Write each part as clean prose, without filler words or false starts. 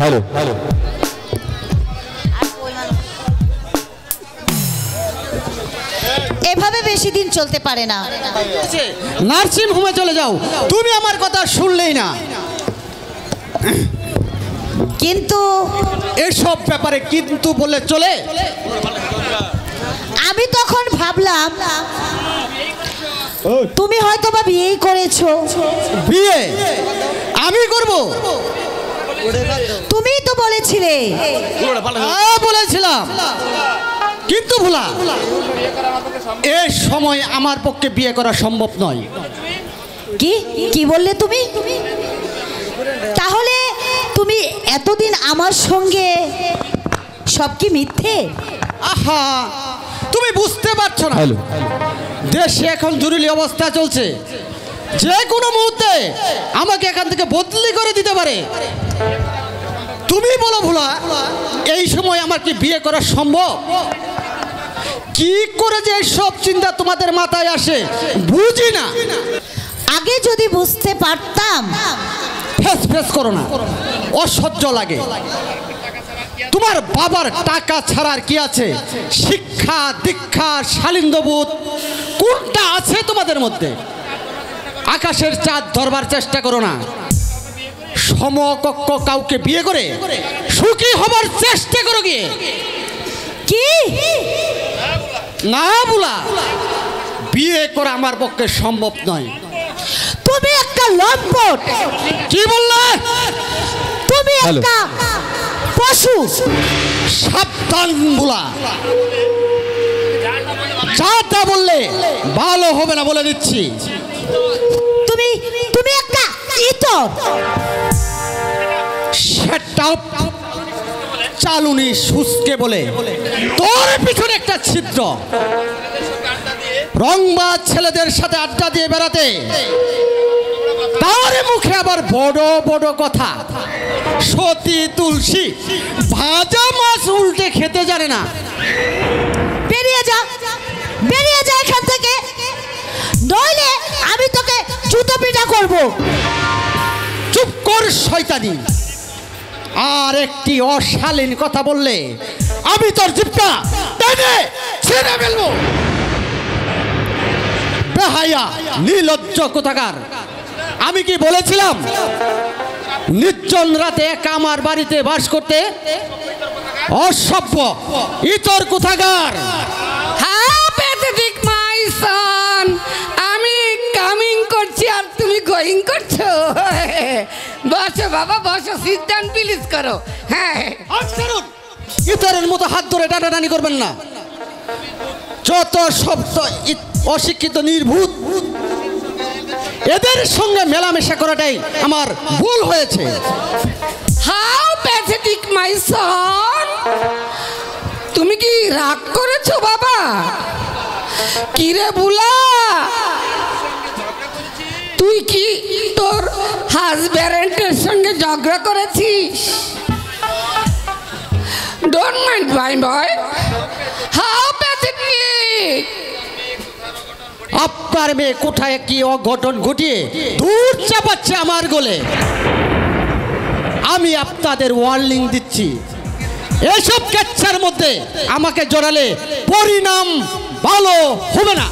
Hello এভাবে বেশি দিন চলতে পারে না। নার্সিং হোমে চলে যাও, তুমি আমার কথা শুনলেই না। কিন্তু এসব ব্যাপারে কিন্তু বলে চলে? আমি তখন ভাবলাম তুমি হয়তো বা বিয়েই করেছো। বিয়ে আমি করব? তুমিই তো বলেছিলে। বলেছিলাম, কিন্তু ভোলা এই সময় আমার পক্ষে বিয়ে করা সম্ভব নয়। কি কি বললে তুমি? তাহলে তুমি এতদিন আমার সঙ্গে সব কি মিথ্যে? আহা, তুমি বুঝতে পারছো না, দেশে এখন জরুরি অবস্থা চলছে, যে কোনো মুহূর্তে আমাকে এখান থেকে বদলি করে দিতে পারে। তুমি বলো ভোলা, এই সময় আমার কি বিয়ে করা সম্ভব? কি করে যে সব চিন্তা তোমাদের মাথায় আসে বুঝি না। আগে যদি বুঝতে পারতাম। ফেস ফেস করো না, অসহ্য লাগে। তোমার বাবার টাকা ছাড়ার কি আছে? শিক্ষা দীক্ষা শালীনবোধ কোনটা আছে তোমাদের মধ্যে? আকাশের চাঁদ ধরবার চেষ্টা করো না। সমকক্ষ কাউকে বিয়ে করে সুখী হবার চেষ্টা করো গিয়ে। কি না বুলা, বিয়ে করা আমার পক্ষে সম্ভব নয়। তুমি একটা লম্পট। কি বললে? তুমি একটা পশু। সাবধান বুলা, যা বললে ভালো হবে না বলে দিচ্ছি। তুমি তুমি একটা ইতর। সেটা চালুনি সুস্কে বলে তোর পিছনে একটা ছিদ্র। রংবাজ ছেলেদের সাথে আড্ডা দিয়ে বেড়াতে, তার মুখে আবার বড় বড় কথা। সতী তুলসী ভাজা মাছ উল্টে খেতে জানে না। বেরিয়ে যা, বেরিয়ে যা এখান থেকে, নইলে আমি তোকে জুতো পিটা করব। চুপ কর শয়তানি। আর একটি অশালীন কথা বললে আমি তোর জিভটা টেনে ছিঁড়ে ফেলবো। বেহায়া নির্লজ্জ কোথাকার। আমি কি বলেছিলাম নির্জন রাতে একা আমার বাড়িতে বাস করতে? অসভ্য ইতর কোথাকার। হ্যাঁ প্যাথেটিক মাই সন, আমি কামিং করছি আর তুমি গোয়িং করছো। বসো বাবা বসো, সিট ডাউন প্লিজ করো। হ্যাঁ ইতরের মতো হাত ধরে টানাটানি করবেন না। যত শব্দ অশিক্ষিত নির্ভূত, এদের সঙ্গে মেলামেশা করাটাই আমার ভুল হয়েছে। হাউ প্যাথেটিক মাই সন, তুমি কি রাগ করেছো বাবা? কিরে বুলা, তুই কি তোর হাজব্যান্ডের সঙ্গে ঝগড়া করেছিস? Don't mind my boy. How pathetic. আপনার মেয়ে কোথায় কি অঘটন ঘটিয়ে দূর চাপাচ্ছে আমার গোলে। আমি আপনাদের ওয়ার্নিং দিচ্ছি, এসব কেচ্ছার মধ্যে আমাকে জড়ালে পরিণাম ভালো হবে না।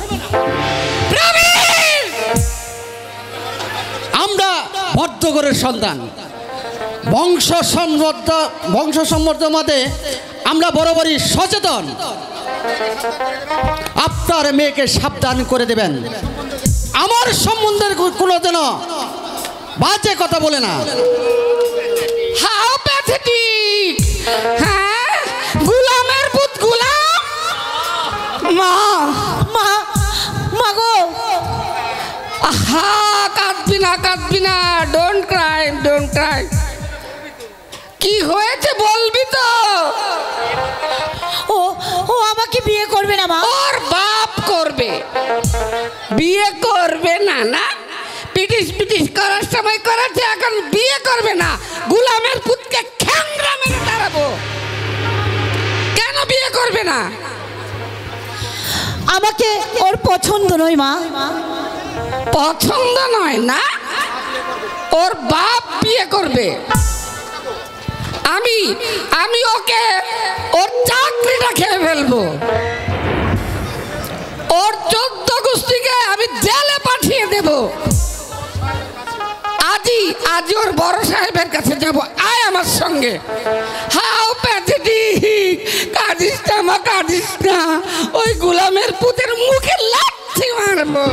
আমরা ভদ্রগরের সন্তান, বংশ সম্বদ্ধ মতে আমরা বরাবরই সচেতন। আপনার মেয়েকে সাবধান করে দেবেন, আমার সম্বন্ধের কোনো যেন বাজে কথা বলে না। How pathetic. হ্যাঁ গুলামের পুত গুলাম। মা মা, মা গো। আহা, কাঁদবি না কাঁদবি না, ডোন্ট ক্রাই ডোন্ট ক্রাই। কি হয়েছে বলবি তো? ও ও আমাকে বিয়ে করবে না মা? ওর বাপ করবে, বিয়ে করবে না। না পিটিস পিটিস করার সময় করেছে, এখন বিয়ে করবে না। গুলামের পুতকে খ্যাংরা মেরে দাঁড়াবো। কেন বিয়ে করবে না? আমাকে ওর পছন্দ নয় মা। পছন্দ নয় না? ওর বাপ বিয়ে করবে। আমি ওকে ওর চাকরিটা খেয়ে ফেলবো। ওর 14 গোষ্ঠীকে আমি জেলে পাঠিয়ে দেব। আজই ওর বড় সাহেবের কাছে যাব। আয় আমার সঙ্গে। হাও প্যাথেটিক, কাঁদিস না মা, কাঁদিস না। ওই গোলামের পুতের মুখে লাথি মারবো।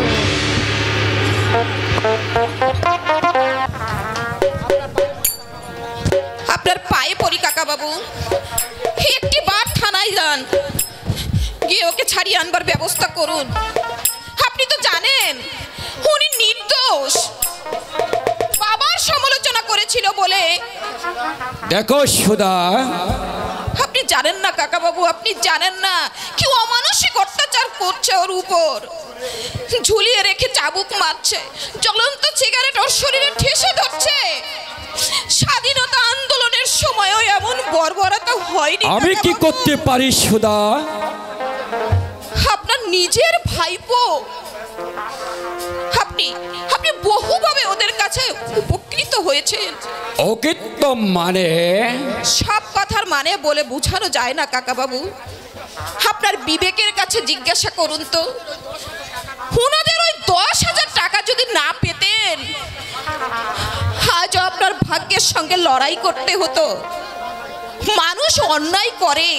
আপনার পায়ে পড়ি কাকা বাবু, একটি বার থানায় যান, গিয়ে ওকে ছাড়িয়ে আনবার ব্যবস্থা করুন। আপনি তো জানেন উনি নির্দোষ, বাবার সমালোচনা করেছিল বলে। দেখো সুধা, আপনি জানেন না কাকা বাবু, আপনি জানেন না কি অমানসিক অত্যাচার করছে ওর উপর। ঝুলিয়ে রেখে চাবুক মারছে, জ্বলন্ত সিগারেট ওর শরীরে ঠেসে ধরছে। স্বাধীনতা আন্দোলনের সময়ও এমন বর্বরতা হয়নি। আমি কি করতে পারি সুধা? আপনার নিজের ভাইপো, আপনি বহুভাবে ওদের কাছে উপকৃত হয়েছেন। ওকে তো মানে সব কথার মানে বলে বোঝানো যায় না কাকা বাবু। আপনার বিবেকের কাছে জিজ্ঞাসা করুন তো, ওনাদের ওই 10,000 টাকা যদি না পেতেন, আজ আপনার ভাগ্যের সঙ্গে লড়াই করতে হতো। মানুষ অন্যায় করে,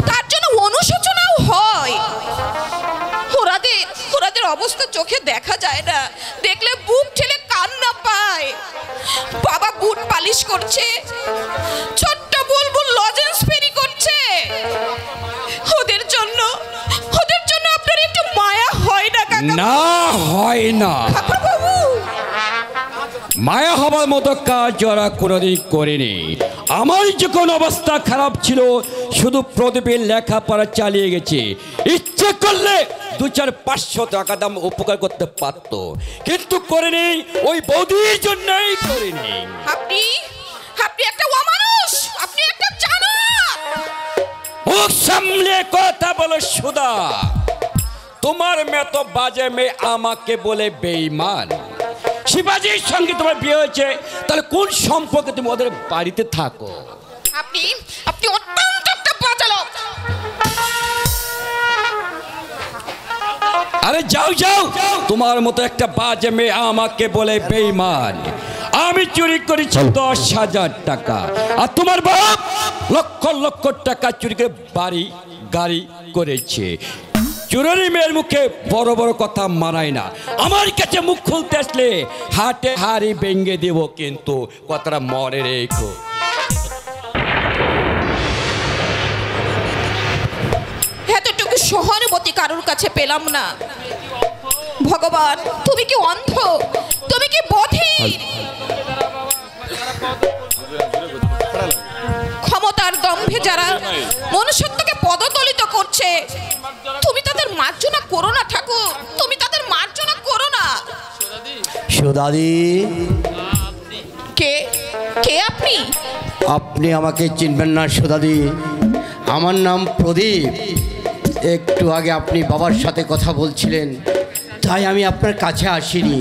তার জন্য অনুশোচনাও হয়। ওরাদের অবস্থা চোখে দেখা যায় না, দেখলে বুক ঠেলে কান্না পায়। বাবা বুট পালিশ করছে, ছোট্ট বুলবুল লজেন্স ফেরি করছে। ওদের জন্য আপনার একটু মায়া হয় না কাকা? না, হয় না। বাবু, মায়া হবার মতো কাজ ওরা কোনোদিন করেনি। আমার যখন অবস্থা খারাপ ছিল, শুধু প্রদীপের লেখাপড়া চালিয়ে গেছে। ইচ্ছে করলে 2-4-500 টাকা দাম উপকার করতে পারতো, কিন্তু করেনি। ওই বৌদির জন্যই করেনি। আপনি একটা অমানুষ, আপনি একটা জানোয়ার। মুখ সামলে কথা বলো সুধা। তোমার মেয়ে তো বাজে মেয়ে, আমাকে বলে বেঈমান। শিবাজির সঙ্গে তোমার বিয়ে হয়েছে, তাহলে কোন সম্পর্কে তুমি ওদের বাড়িতে থাকো? আপনি অত্যন্ত একটা বাজে লোক। আরে যাও যাও, তোমার মতো একটা বাজে মেয়ে আমাকে বলে বেঈমান। আমি চুরি করেছি 10,000 টাকা, আর তোমার বাপ লক্ষ লক্ষ টাকা চুরি করে বাড়ি গাড়ি করেছে। চুরি মেয়ের মুখে বড় বড় কথা মানায় না। আমার কাছে মুখ খুলতে আসলে হাটে হাড়ি ভেঙে দেব, কিন্তু কথাটা মনে রেখো। এতটুকু সহানুভূতি কারোর কাছে পেলাম না। ভগবান, তুমি কি অন্ধ? তুমি কি বধির? ক্ষমতার দম্ভে যারা মনুষ্যত্বকে পদদলিত করছে, তুমি তাদের মার্জনা করো না ঠাকুর, তুমি তাদের মার্জনা করো না। সুদাদি, কে আপনি? আপনি আমাকে চিনবেন না সুদাদি। আমার নাম প্রদীপ। একটু আগে আপনি বাবার সাথে কথা বলছিলেন, তাই আমি আপনার কাছে আসিনি।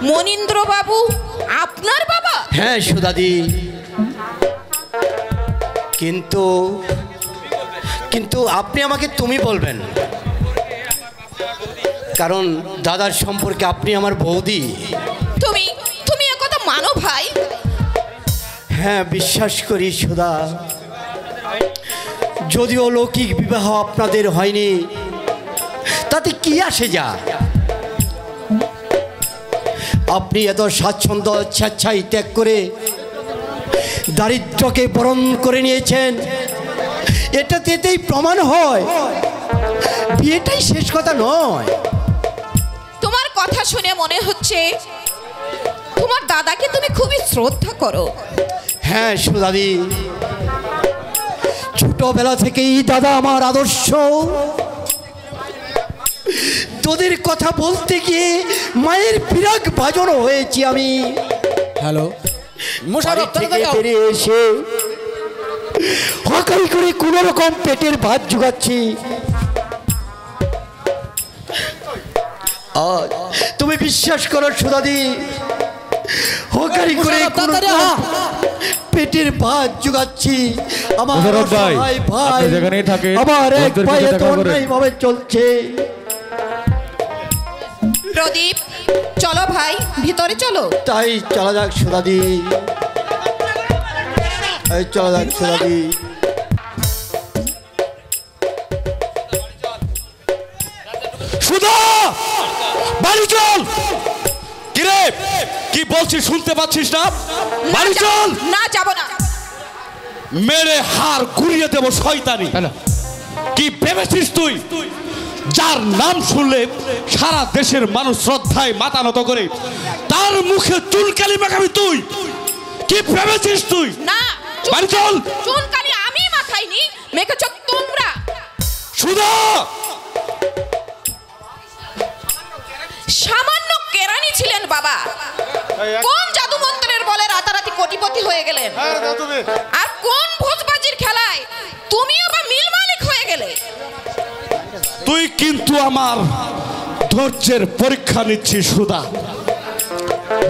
মনীন্দ্র বাবু আপনার বাবা? হ্যাঁ সুদাদি, কিন্তু আপনি আমাকে তুমি বলবেন, কারণ দাদার সম্পর্কে আপনি আমার বৌদি। তুমি এ কথা মানো ভাই? হ্যাঁ, বিশ্বাস করি সুধা। যদিও লৌকিক বিবাহ আপনাদের হয়নি, তাতে কি আসে যায়? আপনি এত স্বাচ্ছন্দ্য স্বেচ্ছায় ত্যাগ করে দারিদ্র্যকে বরণ করে নিয়েছেন, এটাতেই প্রমাণ হয় বিয়েটাই শেষ কথা নয়। তোমার কথা শুনে মনে হচ্ছে তোমার দাদাকে তুমি খুবই শ্রদ্ধা করো। হ্যাঁ সুদাদি, ছোটবেলা থেকেই দাদা আমার আদর্শ। তোদের কথা বলতে গিয়ে মায়ের বিরাগ ভাজন হয়েছি আমি। হ্যালো, বাড়ি থেকে বেরিয়ে এসে হকারি করে কোনো রকম পেটের ভাত জোগাচ্ছি। আর তুমি বিশ্বাস করো সুদাদি, হকারি করে পেটের ভাত জোগাচ্ছি। আমার মোশাররফ ভাই, অসহায় ভাই, আপনি যেখানেই থাকেন, আমার এক লোকদের ভাই সাথে এত দেখা করেন। অন্যায়ভাবে চলছে। প্রদীপ চলো ভাই ভিতরে চলো। তাই চলা যাক সুদাদি, এই চলা যাক সুদাদি। সুধা, বাড়ি চল। কিরে, কি বলছিস শুনতে পাচ্ছিস না? বাড়ি চল। না যাব না। মেরে হাড় ঘুরিয়ে দেবো শয়তানি। কি ভেবেছিস তুই, যার নাম শুনলে সারা দেশের মানুষ শ্রদ্ধায় মাথা নত করে, তার মুখে চুনকালি মাখাবি তুই? কি ভেবেছিস তুই? না, বাড়ি চল। চুনকালি আমি মাথায় নি, মেখেছ তোমরা। সুধা, সামান্য কেরানি ছিলেন বাবা, কোন জাদু মন্ত্রের বলে রাতারাতি কোটিপতি হয়ে গেলেন? আর কোন ভোজবাজির খেলায় তুমিও বা মিল মালিক হয়ে গেলে? তুই কিন্তু আমার ধৈর্যের পরীক্ষা নিচ্ছিস সুধা।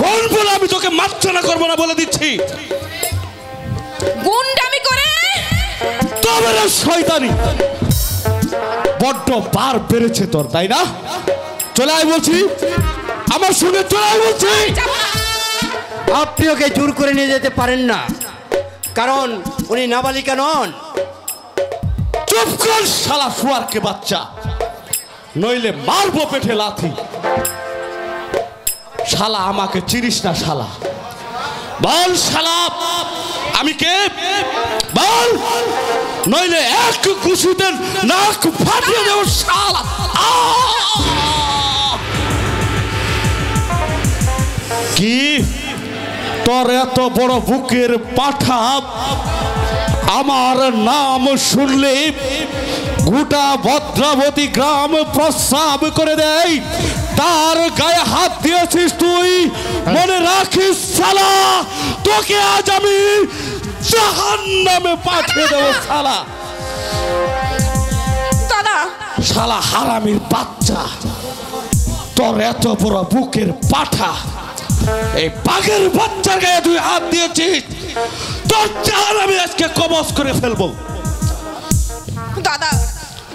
বল বলে আমি তোকে মার্জনা করবো না বলে দিচ্ছি। গুন্ডামি করে তবে রে শয়তানি, বড্ড বার বেড়েছে তোর, তাই না? চলে আয় বলছি, আমার সঙ্গে চলে আয় বলছি। যাব না। আপনি ওকে জোর করে নিয়ে যেতে পারেন না, কারণ উনি নাবালিকা নন। চুপ কর শালা শুয়ারকে বাচ্চা, নইলে মারবো পেটে লাথি। শালা আমাকে চিনিস না শালা? বল শালা আমি কে, বল, নইলে এক ঘুষিতে নাক ফাটিয়ে দেব শালা। কি তোর এত বড় বুকের পাঠা, আমার নাম শুনলে গোটা ভদ্রাবতী গ্রাম প্রস্রাব করে দেয়? তার গায়ে হাত দিয়েছিস তুই? মনে রাখিস শালা, তোকে আজ আমি জাহান্নামে পাঠিয়ে দেবো শালা। দাদা, শালা হারামির বাচ্চা, তোর এত বড় বুকের পাঠা, এই বাঘের বাচ্চার গায়ে তুই হাত দিয়েছিস, তোর চাল আমি আজকে কবজ করে ফেলবো। দাদা,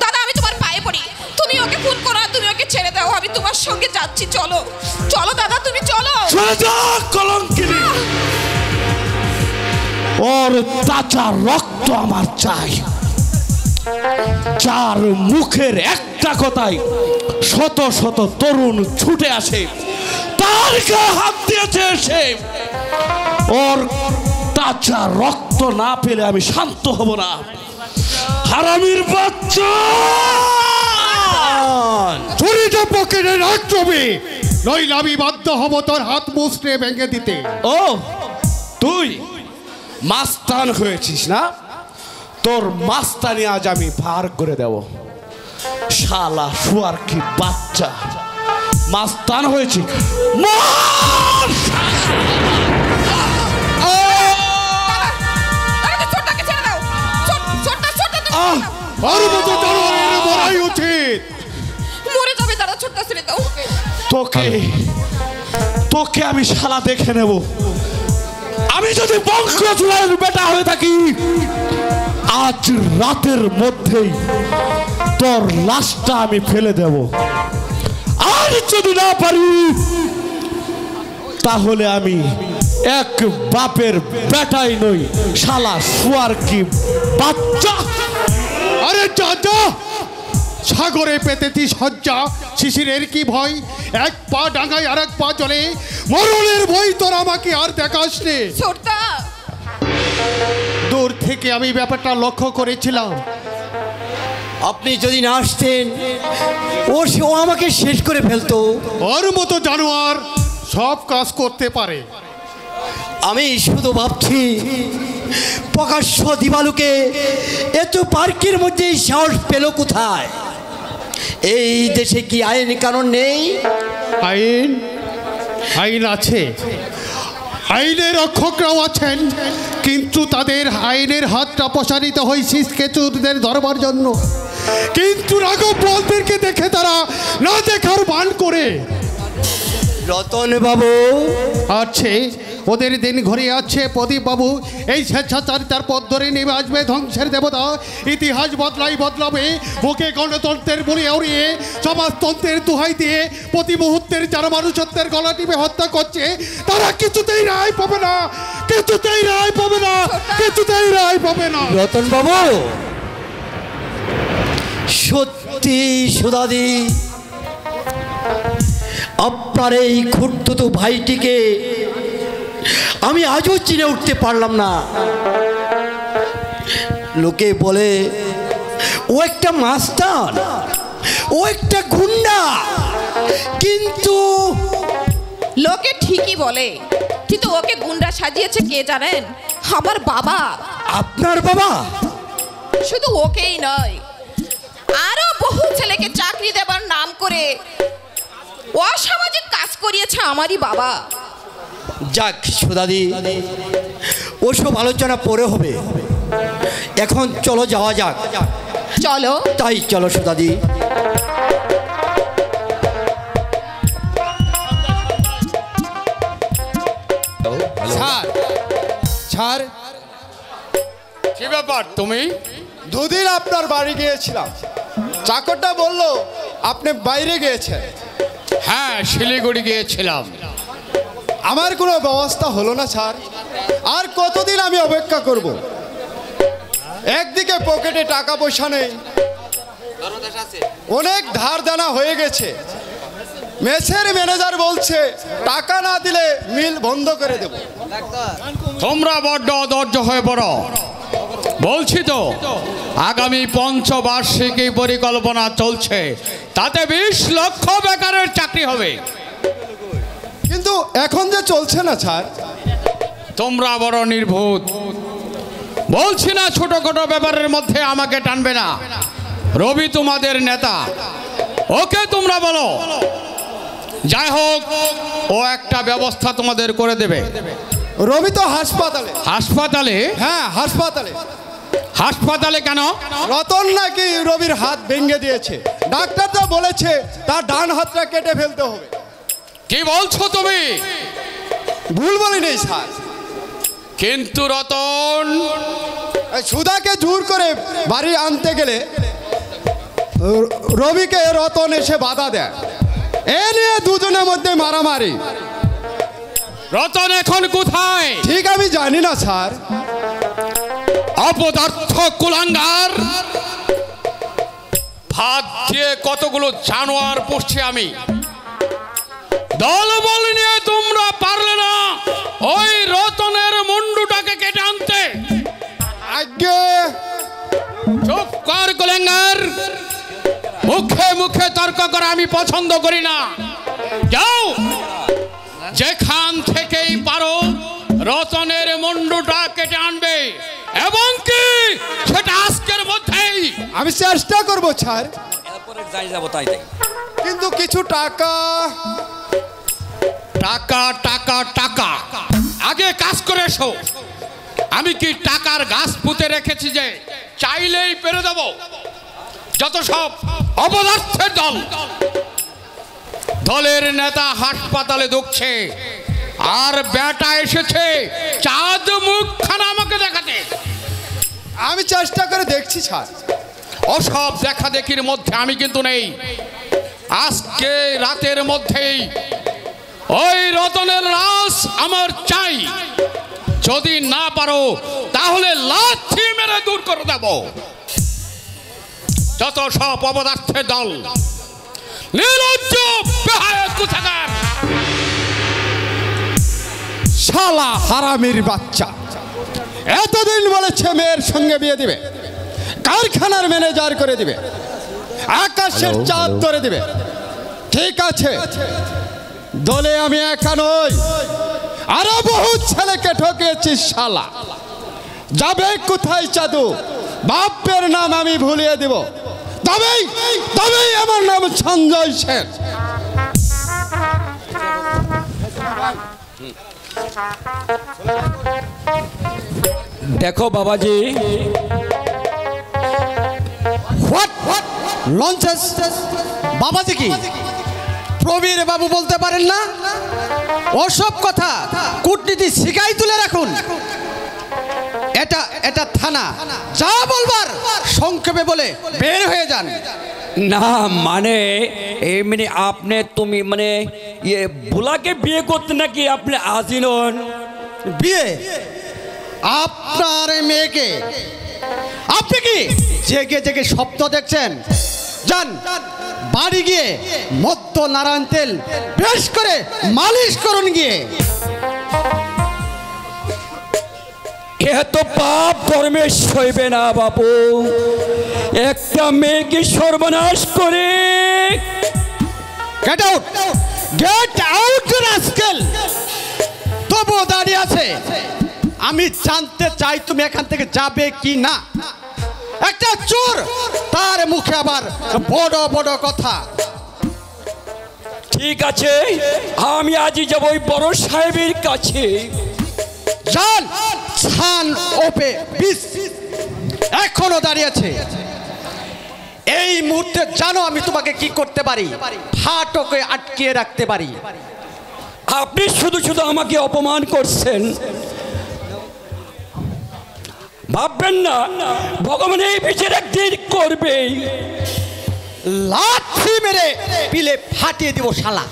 দাদা আমি তোমার পায়ে পড়ি, তুমি ওকে খুন করো না, তুমি ওকে ছেড়ে দাও, আমি তোমার সঙ্গে যাচ্ছি। চলো চলো দাদা, তুমি চলো। চলে যা কলঙ্কিনী, ওর তাজা রক্ত আমার চাই, যার মুখের একটা কথাই শত শত তরুণ ছুটে আসে, তার গায়ে হাত দিয়েছে সে। ওর তাজা রক্ত না পেলে আমি শান্ত হব না। হারামির বাচ্চা, ছুরিটা পকেটে রাখ তুমি, নইলে আমি বাধ্য হব তোর হাত মুচড়ে ভেঙে দিতে। ও তুই মাস্তান হয়েছিস না? তোর মাস্তানি আজ আমি ভার করে দেব। শালা শুয়ার কি বাচ্চা, মাস্তান হয়েছি। মার! দাদা, ছোটটাকে ছেড়ে দাও। ছোটটা তুমি আহ! আর মতো জানোয়ারের মরাই উচিত। মরে যাবে দাদা, ছোটটা ছেড়ে দাও। তোকে তোকে আমি শালা দেখে নেব। আমি যদি বংশচূড়ার বেটা হয়ে থাকি, আজ রাতের মধ্যেই তোর লাশটা আমি ফেলে দেব। আর যদি না পারি, তাহলে আমি এক বাপের বেটাই নই, শালা শুয়ার কি বাচ্চা। আরে চাচা, সাগরে পেতেছি সজ্জা, শিশিরের কি ভয়, এক পা ডাঙায় আর এক পা চলে, মরণের ভয় তোর আমাকে আর দেখাস নে। ছোটটা, দূর থেকে আমি ব্যাপারটা লক্ষ্য করেছিলাম। আপনি যদি না আসতেন, ও আমাকে শেষ করে ফেলতো। ওর মতো জানোয়ার সব কাজ করতে পারে। আমি শুধু ভাবছি, প্রকাশ্য দিবালুকে এত পার্কের মধ্যে সাহস পেল কোথায়? এই দেশে কি আইন কানুন নেই? আইন আইন আছে, আইনের রক্ষকরাও আছেন, কিন্তু তাদের আইনের হাতটা প্রসারিত হয়েছে কেতুদের ধরবার জন্য। কিন্তু রাঘব বলদেরকে দেখে তারা না দেখার ভান করে। রতন বাবু আছে, ওদের দিন ঘুরিয়ে আছে প্রদীপ বাবু। এই স্বেচ্ছাচারিতার পথ ধরে নেমে আসবে ধ্বংসের দেবতা। ইতিহাস বদলাবে, মুখে গণতন্ত্রের বলে উড়িয়ে সমাজতন্ত্রের দোহাই দিয়ে প্রতি মুহূর্তের যারা মানুষত্বের গলা টিপে হত্যা করছে তারা কিছুতেই রায় পাবে না, কিছুতেই রায় পাবে না, কিছুতেই রায় পাবে না। রতন বাবু, সত্যি সুদাদি, আপনার এই খুঁড়তুতো ভাইটিকে আমি আজও চিনে উঠতে পারলাম না। লোকে বলে ও একটা মাস্তান, ও একটা গুন্ডা, কিন্তু লোকে ঠিকই বলে, কিন্তু ওকে গুন্ডা সাজিয়েছে কে জানেন? আমার বাবা। আপনার বাবা? শুধু ওকেই নয়, আরো বহু ছেলেকে চাকরি দেবার নাম করে অসামাজিক কাজ করিয়েছে আমারই বাবা। যাক সুদাদি, ওসব আলোচনা পরে হবে, এখন চলো যাওয়া যাক। চলো। তাই চলো সুদাদি। স্যার, স্যার, কি ব্যাপার তুমি? দুদিন আপনার বাড়ি গিয়েছিলাম, চাকরটা বলল আপনি বাইরে গিয়েছেন। হ্যাঁ, শিলিগুড়ি গিয়েছিলাম। আমার কোনো ব্যবস্থা হলো না স্যার। আর কতদিন আমি অপেক্ষা করব? একদিকে পকেটে টাকা পয়সা নেই, অনেক ধার দেনা হয়ে গেছে। মেসের ম্যানেজার বলছে টাকা না দিলে মিল বন্ধ করে দেব। তোমরা বড্ড অধৈর্য হয়ে পড়ো। বলছি তো, আগামী পঞ্চবার্ষিকী পরিকল্পনা চলছে, তাতে 20 লক্ষ বেকারের চাকরি হবে। কিন্তু এখন যে চলছে না স্যার। তোমরা বড় নির্ভুত। বলছি না ছোটখাটো ব্যাপারের মধ্যে আমাকে টানবে না। রবি তোমাদের নেতা, ওকে তোমরা বলো। যাই হোক, ও একটা ব্যবস্থা তোমাদের করে দেবে। রবি তো হাসপাতালে। হাসপাতালে? হ্যাঁ, হাসপাতালে। হাসপাতালে কেন? রতন নাকি রবির হাত ভেঙে দিয়েছে। ডাক্তার তো বলেছে তার ডান হাতটা কেটে ফেলতে হবে। কি বলছো তুমি? ভুল বলি নেই স্যার। কিন্তু রতন, সুধাকে জোর করে বাড়ি আনতে গেলে রবিকে রতন এসে বাধা দেয়। এ নিয়ে দুজনের মধ্যে মারামারি। রতন এখন কোথায়? ঠিক আমি জানি না স্যার। অপদার্থ কুলাঙ্গার, ভাত দিয়ে কতগুলো জানোয়ার পুষছি আমি। দলবল নিয়ে তোমরা পারলে না ওই রতনের মুন্ডুটাকে কেটে আনতে। আজ্ঞে। চুপ কর কুলাঙ্গার, মুখে মুখে তর্ক করা আমি পছন্দ করি না। যাও, যেখান থেকেই পারো রতনের মুন্ডুটা কেটে আনবে, এবং কি সেটা আজকের মধ্যেই। আমি চেষ্টা করব স্যার। কিন্তু কিছু টাকা টাকা টাকা টাকা আগে কাজ করে এসো। আমি কি টাকার গাছ পুঁতে রেখেছি যে চাইলেই পেরে দেব? যত সব অপদার্থের দল। দলের নেতা হাসপাতালে ঢুকছে, আর বেটা এসেছে চাঁদ মুখখানা আমাকে দেখাতে। আমি চেষ্টা করে দেখছি স্যার। ওসব দেখা দেখির মধ্যে আমি কিন্তু নেই। আজকে রাতের মধ্যেই ওই রতনের লাশ আমার চাই। যদি না পারো তাহলে লাথি মেরে দূর করে দেব। যত সব অপদার্থের দল, নির্লজ্জ বেহায়া কুৎসাকার। শালা হারামির বাচ্চা, এতদিন বলেছে মেয়ের সঙ্গে বিয়ে দিবে, কারখানার ম্যানেজার করে দিবে, আকাশের চাঁদ ধরে দিবে। ঠিক আছে, দলে আমি একা নই, আরো বহু ছেলেকে ঠকিয়েছিস শালা। যাবে কোথায় চাঁদু, বাপের নাম আমি ভুলিয়ে দিব। তবেই তবেই আমার নাম সঞ্জয় সেন। দেখো বাবাজি, হোয়াট হোয়াট লঞ্চেস বাবাজি কি প্রবীর বাবু বলতে পারেন না? ওসব কথা কূটনীতি শিখাই তুলে রাখুন। এটা এটা থানা, যা বলবার সংক্ষেপে বলে বের হয়ে যান। না মানে এমনি আপনি তুমি মানে ইয়ে বুলাকে বিয়ে করতে নাকি আপনি আজই নন? বিয়ে আপনার এই মেয়েকে আপনি কি জেগে জেগে স্বপ্ন দেখছেন? যান বাড়ি গিয়ে মধ্য নারায়ণ তেল বেশ করে মালিশ করুন গিয়ে। এত পাপ ধর্মে সইবে না বাবু। একটা মেয়েকে সর্বনাশ করে get out, get out rascal. তবু দাঁড়িয়ে আছে। আমি জানতে চাই তুমি এখান থেকে যাবে কি না। একটা চোর, তার মুখে আবার বড় বড় কথা। ঠিক আছে, আমি আজই যাব ওই বড় সাহেবের কাছে। যান, ছান ওপে বিষ এখনো দাঁড়িয়ে আছে। এই মুহূর্তে জানো আমি তোমাকে কি করতে পারি? ফাটকে আটকিয়ে রাখতে পারি। আপনি শুধু শুধু আমাকে অপমান করছেন। ভাববেন না ভগবান এই বিচার একদিন করবে। লাথি মেরে পিলে ফাটিয়ে দিব শালা।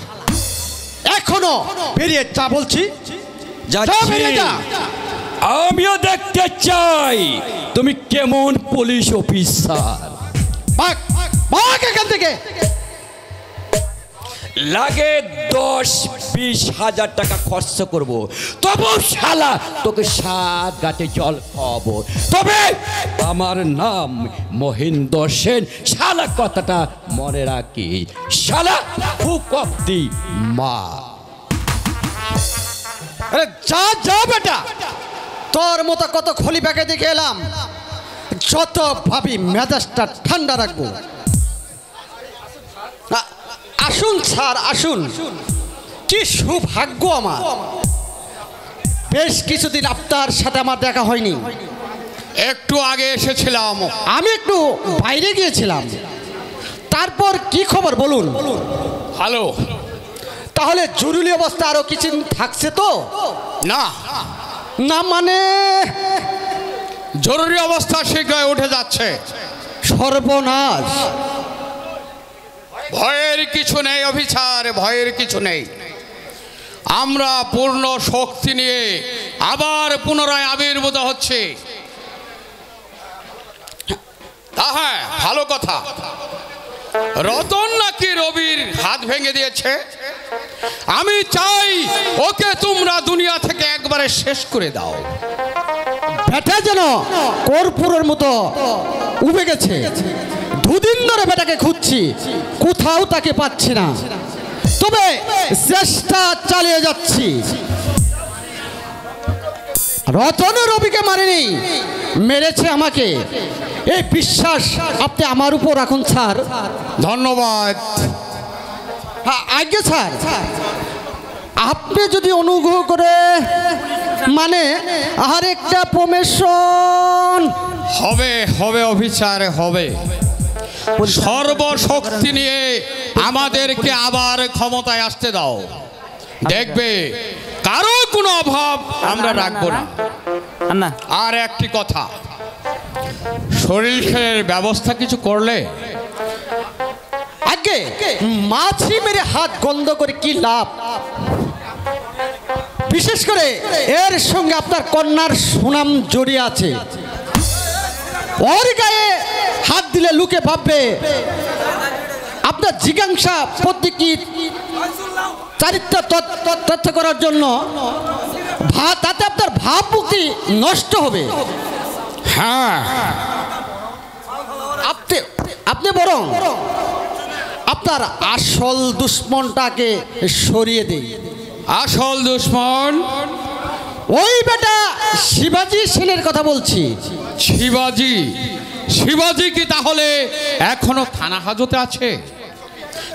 এখনো বেরিয়ে যা বলছি। যা, বেরিয়ে যা। আমিও দেখতে চাই তুমি কেমন পুলিশ অফিসার। ভাগ ভাগ এখান থেকে। লাগে 10-20 হাজার টাকা খরচ করব, তবু শালা তোকে 7 ঘাটে জল খাওয়াবো। তবে আমার নাম মহেন্দ্র সেন। শালা কথাটা মনে রাখি। শালা বুক অফ দি মা। আরে যা যা বেটা, তোর মতো কত খলি ব্যাগে দেখে এলাম। যত ভাবি মেজাজটা ঠান্ডা রাখবো। আসুন স্যার আসুন, কি সৌভাগ্য আমার। বেশ কিছুদিন আপনার সাথে আমার দেখা হয়নি। একটু আগে এসেছিলাম। আমি একটু বাইরে গিয়েছিলাম। তারপর কি খবর বলুন? হ্যালো। তাহলে জরুরি অবস্থা আরো কিছু থাকছে তো? না না মানে জরুরি অবস্থা শীঘ্রই উঠে যাচ্ছে। সর্বনাশ। ভয়ের কিছু নেই অফিসার, ভয়ের কিছু নেই। আমরা পূর্ণ শক্তি নিয়ে আবার পুনরায় আবির্ভূত হচ্ছে। হ্যাঁ, ভালো কথা। রতন নাকি রবির হাত ভেঙে দিয়েছে। আমি চাই ওকে তোমরা দুনিয়া থেকে একবারে শেষ করে দাও। বেটা যেন কর্পূরের মতো উবে গেছে। দুদিন ধরে বেটাকে খুঁজছি, কোথাও তাকে পাচ্ছি না। তবে চেষ্টা চালিয়ে যাচ্ছি। রতন রবিকে মারেনি, মেরেছে আমাকে। এই বিশ্বাস আপনি আমার উপর রাখুন স্যার। ধন্যবাদ। আজ্ঞে স্যার, আপনি যদি অনুগ্রহ করে মানে আর একটা প্রমোশন হবে হবে অফিসার হবে। সর্বশক্তি নিয়ে আমাদেরকে আবার ক্ষমতায় আসতে দাও। দেখবে কারো কোনো অভাব আমরা রাখবো না। আর একটি কথা, শরীরের ব্যবস্থা কিছু করলে? আগে মাছি মেরে হাত গন্ধ করে কি লাভ? বিশেষ করে এর সঙ্গে আপনার কন্যার সুনাম জড়িয়ে আছে। ওর গায়ে হাত দিলে লোকে ভাববে আপনার জিজ্ঞাসা প্রতীকী চারিত্র তথ্য করার জন্য। তাতে আপনার ভাবমূর্তি নষ্ট হবে। হ্যাঁ, আপনি বরং আপনার আসল দুশ্মনটাকে সরিয়ে দেই। আসল দুশ্মন? ওই বেটা শিবাজি সেনের কথা বলছি। শিবাজি? শিবাজি কি তাহলে এখনো থানা হাজতে আছে?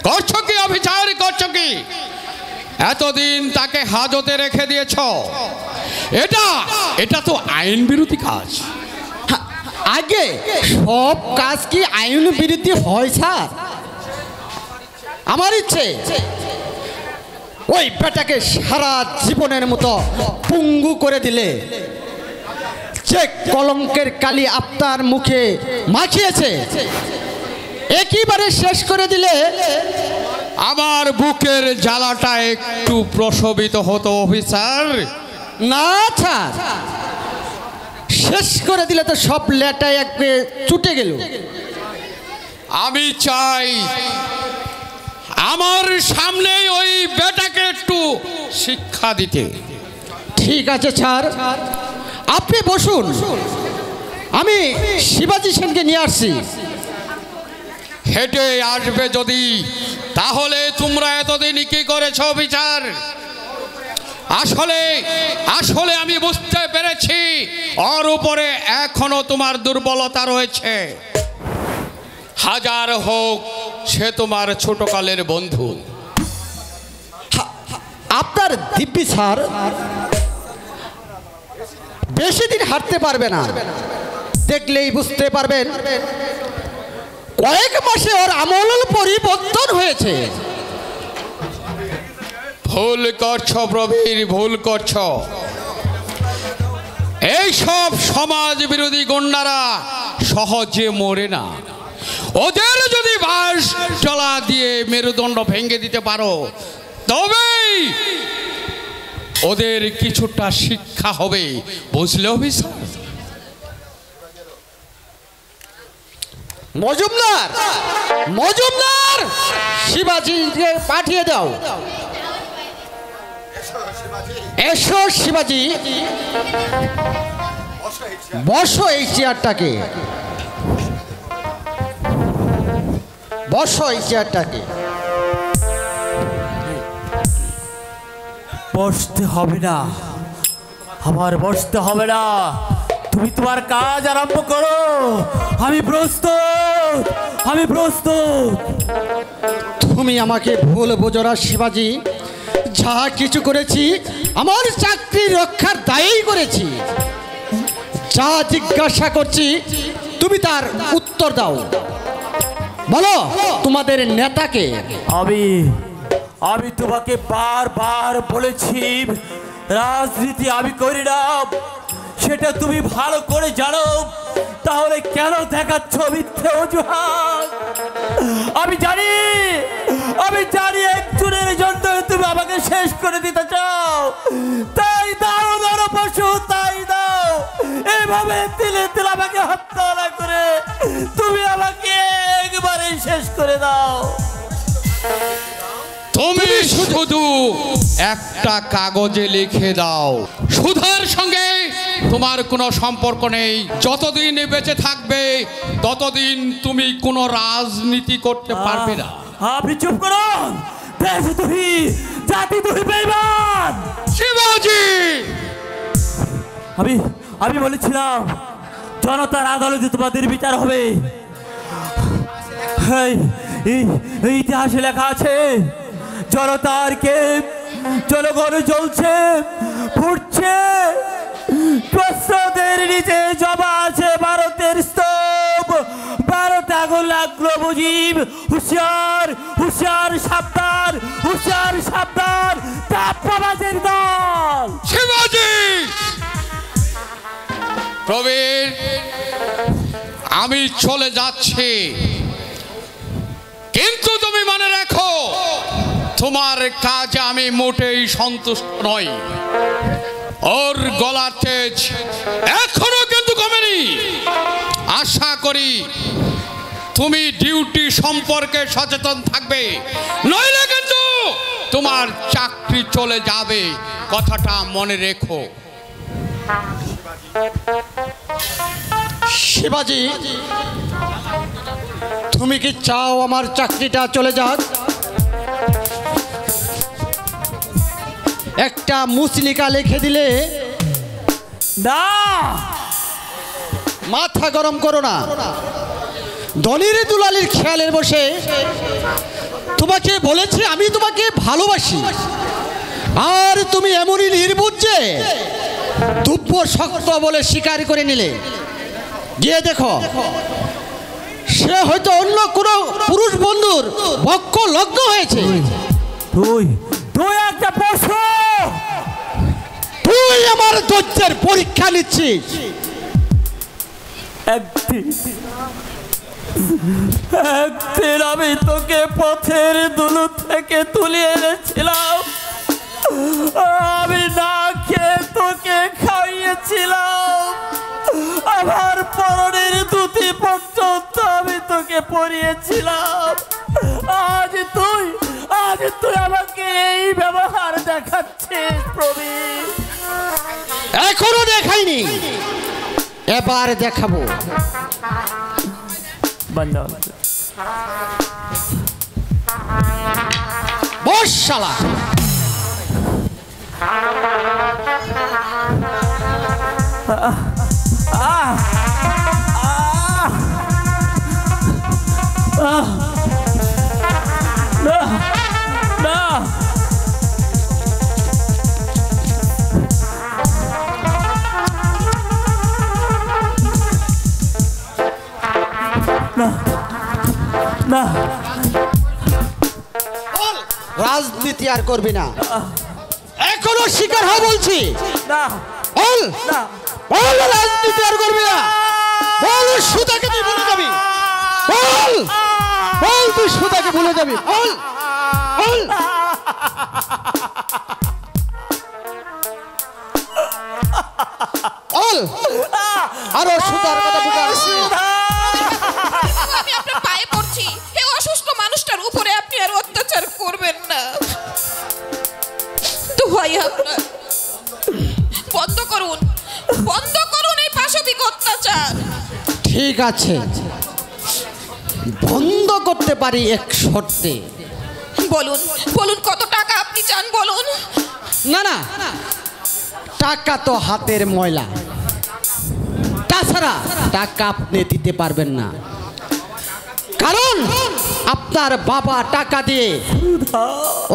করছো কি অফিসার, করছো কি? এতদিন তাকে হাজতে রেখে দিয়েছ। এটা তো আইন বিরোধী কাজ। আগে সব কাজ কি আইন বিরোধী হয় স্যার? আমার ইচ্ছে ওই বেটাকে সারা জীবনের মতো পঙ্গু করে দিলে, যে কলঙ্কের কালি আপনার মুখে মাখিয়েছে একেবারে শেষ করে দিলে আমার বুকের জ্বালাটা একটু প্রশমিত হতো অফিসার। না স্যার, শেষ করে দিলে তো সব লেটাই একবে ছুটে গেল। আমি চাই আমার সামনে ওই বেটাকে একটু শিক্ষা দিতে। ঠিক আছে স্যার, আপনি বসুন, আমি শিবাজি সেনকে নিয়ে আসছি। হেঁটে আসবে যদি, তাহলে তোমরা এতদিন কি করেছো বিচার? আসলে আসলে আমি বুঝতে পেরেছি ওর উপরে এখনো তোমার দুর্বলতা রয়েছে। হাজার হোক সে তোমার ছোটকালের বন্ধু। আপনার দিব্যি স্যার বেশি দিন হাঁটতে পারবে না, দেখলেই বুঝতে পারবেন কয়েক মাসে ওর আমল পরিবর্তন হয়েছে। ভুল করছো প্রবীর, ভুল করছো। এইসব সমাজ বিরোধী গুন্ডারা সহজে মরে না। ওদের যদি বাস চলা দিয়ে মেরুদণ্ড ভেঙে দিতে পারো, তবেই ওদের কিছুটা শিক্ষা হবে, বুঝলে অফিসার? মজুমদার, মজুমদার, শিবাজিকে পাঠিয়ে দাও। এসো শিবাজি, বসো এই চেয়ারটাকে, বসো এই চেয়ারটাকে। বসতে হবে না, আমার বসতে হবে না, তুমি তোমার কাজ আরম্ভ করো। আমি প্রস্তুত, আমি প্রস্তুত। তুমি আমাকে ভুল বোঝো না শিবাজি, যা কিছু করেছি আমার চাকরি রক্ষার দায়েই করেছি। যা জিজ্ঞাসা করছি তুমি তার উত্তর দাও। বলো তোমাদের নেতাকে। আমি তোমাকে বারবার বলেছি রাজনীতি আমি করি না, সেটা তুমি ভালো করে জানো, তাহলে কেন দেখাচ্ছ মিথ্যে অজুহাত? আমি জানি একজনের জন্য তুমি আমাকে শেষ করে দিতে চাও, তাই দাও নরপশু, তাই দাও। এভাবে তিলে তিলে আমাকে হত্যা না করে তুমি আমাকে একবারে শেষ করে দাও। তুমি শুধু একটা কাগজে লিখে দাও, সুধার সঙ্গে তোমার কোনো সম্পর্ক নেই। যতদিন বেঁচে থাকবে ততদিন তুমি কোনো রাজনীতি করতে পারবে না। আপনি চুপ করুন, দেশদ্রোহী, জাতিদ্রোহী বেঈমান শিবাজি! আমি বলেছিলাম জনতার আদালতে তোমাদের বিচার হবে। এই ইতিহাসে লেখা আছে জনতার কে জনগণ জ্বলছে, ফুটছে, প্রশ্নদের নিচে জমা আছে ভারতের স্তূপ। ভারত আগুন লাগলো মুজিব, হুঁশিয়ার, হুঁশিয়ার, সাবধান, হুঁশিয়ার, সাবধান, তাপবাজের দল। শিবাজি! প্রবীর, আমি চলে যাচ্ছি, কিন্তু তুমি মনে রাখো তোমার কাজে আমি মোটেই সন্তুষ্ট নই। ওর গলার তেজ এখনো কিন্তু কমেনি। আশা করি তুমি ডিউটি সম্পর্কে সচেতন থাকবে, নইলে কিন্তু তোমার চাকরি চলে যাবে, কথাটা মনে রেখো। শিবাজি, তুমি কি চাও আমার চাকরিটা চলে যাক? একটা মুচলিকা লিখে দিলে না, মাথা গরম করো না। দলির দুলালির খেয়ালের বসে তোমাকে বলেছি আমি তোমাকে ভালোবাসি, আর তুমি এমনই নির্বুদ্ধ যে দুব্য শক্ত বলে স্বীকার করে নিলে। গিয়ে দেখো সে হয়তো অন্য কোনো পুরুষ বন্ধুর বক্ষ লগ্ন হয়েছে। তুই একটা পশু। তুই আমার ধৈর্যের পরীক্ষা নিচ্ছিস। একদিন আমি তোকে পথের দুলু থেকে তুলে এনেছিলাম, আমি না খেয়ে তোকে খাইয়েছিলাম, আমার পরনের ধুতি পর্যন্ত আমি তোকে পরিয়েছিলাম। আজ তুই আমাকে এই ব্যবহার দেখাচ্ছিস প্রবীর। এখনো দেখাইনি, এবার দেখাবো। বস শালা। রাজনীতি আর করবি না, এখনো শিকার হয়ে বলছি। বল রাজনীতি আর করবি না। বল সুতাকে তুই ভুলে যাবি। বল বল তুই সুতাকে ভুলে যাবি। বল বল। বল আরো সুতার কথা বুঝে আসছি। আমি আপনার পায়ে পড়ছি, এই অসুস্থ মানুষটার উপরে আপনি আর অত্যাচার করবেন না। তো ভাই আপনার বন্ধ করুন, বন্ধ করুন এই পাশবিক অত্যাচার। ঠিক আছে, বন্ধ করতে পারি এক শর্তে। বলুন বলুন, কত টাকা আপনি চান বলুন। না না, টাকা তো হাতের ময়লা, তাছাড়া টাকা আপনি দিতে পারবেন না, কারণ আপনার বাবা টাকা দিয়ে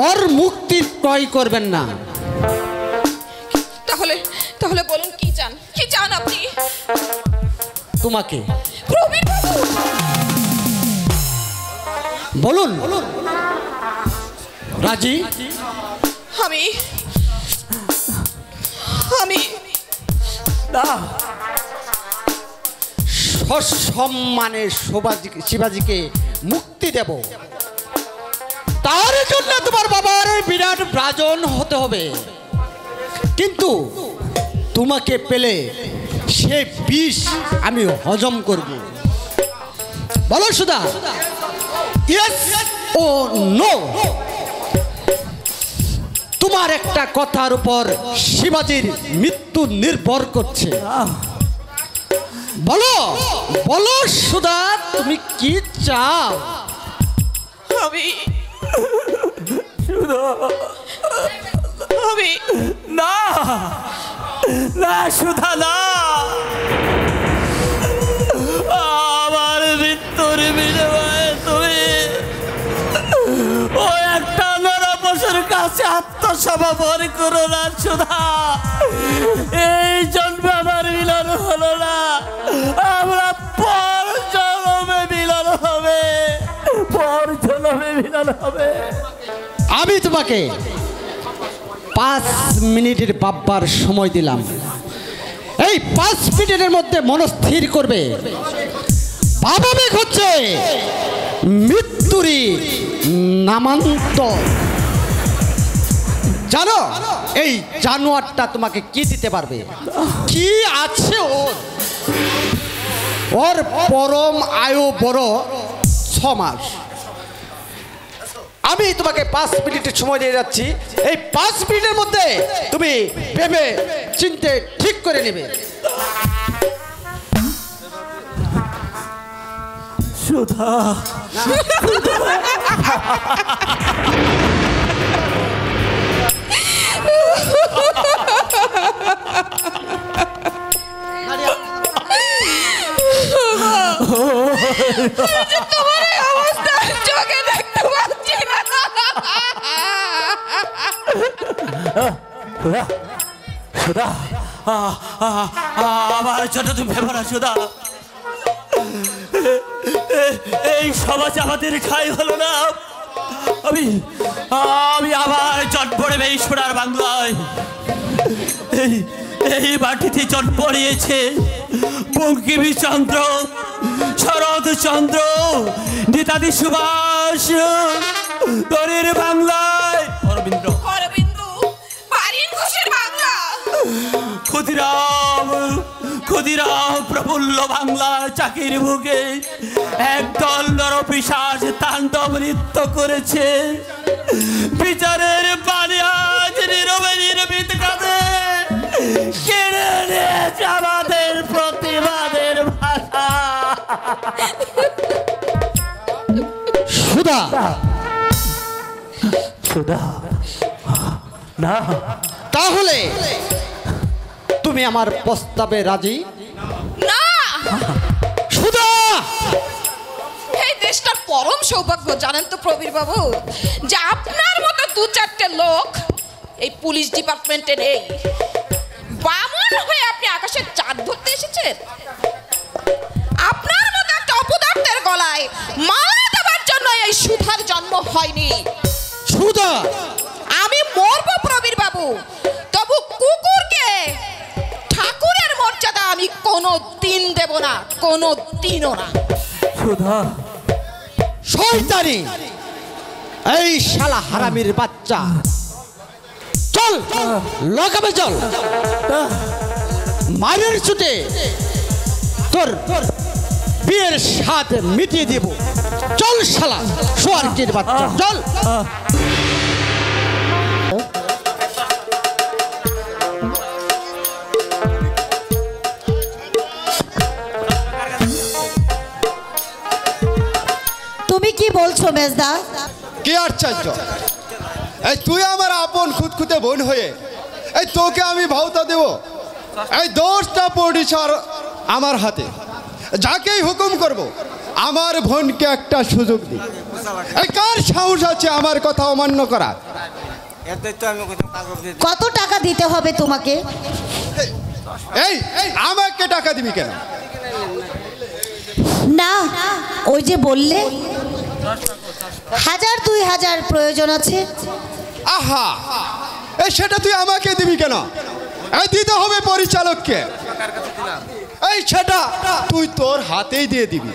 ওর মুক্তি ক্রয় করবেন না। তাহলে তাহলে বলুন কি চান, কি চান আপনি? তোমাকে। প্রবীর বাবু বলুন রাজি? আমি আমি সসম্মানে শিবাজিকে মুক্তি দেব, তার জন্য তোমার বাবার বিরাট ব্রাজন হতে হবে, কিন্তু তোমাকে পেলে সে বিষ আমি হজম করব। বলো সুধা, ইয়েস ও নো? তোমার একটা কথার উপর শিবাজির মৃত্যু নির্ভর করছে। বলো বলো সুধা, তুমি কি চাও? আমি আমি না না সুধা না, আমার মৃত্যুর বিনিময়ে তুমি ও একটা নরপশুর কাছে আত্মসমর্পণ করো না সুধা। এই জন্মে আমার মিলন হলো না, আমরা পর জন্মে মিলন হবে, পর জন্মে মিলন হবে। আমি তোমাকে 5 মিনিটের ভাববার সময় দিলাম। এই 5 মিনিটের মধ্যে মনস্থির করবে ভাবাবেগ হচ্ছে মৃত্যুরই নামান্তর। জানো এই জানোয়ারটা তোমাকে কি দিতে পারবে? কি আছে ওর? ওর পরম আয়ু বড় 6 মাস। আমি তোমাকে 5 মিনিটের সময় দিয়ে যাচ্ছি, এই 5 মিনিটের মধ্যে তুমি ভেবে চিন্তে ঠিক করে নেবে। সুধা তোমার এই অবস্থা চোখে দেখতে পাচ্ছি না। সুধা আমার জন্য তুমি ভেবো না সুধা। এই সমাজ আমাদের ঠাই হলো না, আমি আমি আবার জন্ম নেব এই সোনার বাংলায়। এই মাটিতে জন্ম নিয়েছে বঙ্কিমচন্দ্র, শরৎচন্দ্র, নেতাজি সুভাষ, তরির বাংলায় অরবিন্দ্র, ক্ষুদিরাম প্রফুল্ল বাংলার চাকির বুকে একদল নরপিশাচ তাণ্ডব নৃত্য করেছে। বিচারের বাণী আজ নীরবে নির্মিত কাঁদে কেড়ে নিয়েছে আমাদের প্রতিবাদের ভাষা। সুধা, সুধা না, তাহলে তুমি আমার প্রস্তাবে রাজি? না, সুধা, এই দেশটার পরম সৌভাগ্য জানেন তো প্রবীর বাবু, যে আপনার মতো দু চারটে লোক এই পুলিশ ডিপার্টমেন্টে নেই। বামন হয়ে আপনি আকাশের চাঁদ ধরতে এসেছেন। আপনার মতো একটা অপদার্থের গলায় মালা দেওয়ার জন্য এই সুধার জন্ম হয়নি। সুধা, আমি মরবো প্রবীর বাবু, তবু কুকুরকে ঠাকুরের মর্যাদা আমি কোনো দিন দেব না, কোনো দিনও না। সুধা, শয়তানি, এই শালা হারামির বাচ্চা, চল লগাবে, চল মারের ছুটে তোর বিয়ের স্বাদ মিটিয়ে দেব। চল শালা সোয়ারটির বাচ্চা, চল। তুমি কি বলছো মেজদা? কি আশ্চর্য, এই তুই আমার আপন খুঁতখুঁতে বোন হয়ে এই তোকে আমি ভাওতা দেব? এই দোষটা পড়েছে আমার হাতে। যাকেই হুকুম করব আমার বোনকে একটা সুযোগ দিই। এই কার সাহস আছে আমার কথা অমান্য করা? কত টাকা দিতে হবে তোমাকে? এই আমাকে টাকা দিবি কেন? না, ওই যে বললে 1000-2000 প্রয়োজন আছে। আহা, এই সেটা তুই আমাকে দিবি কেন? এই দিতে হবে পরিচালককে। এই সেটা তুই তোর হাতেই দিয়ে দিবি,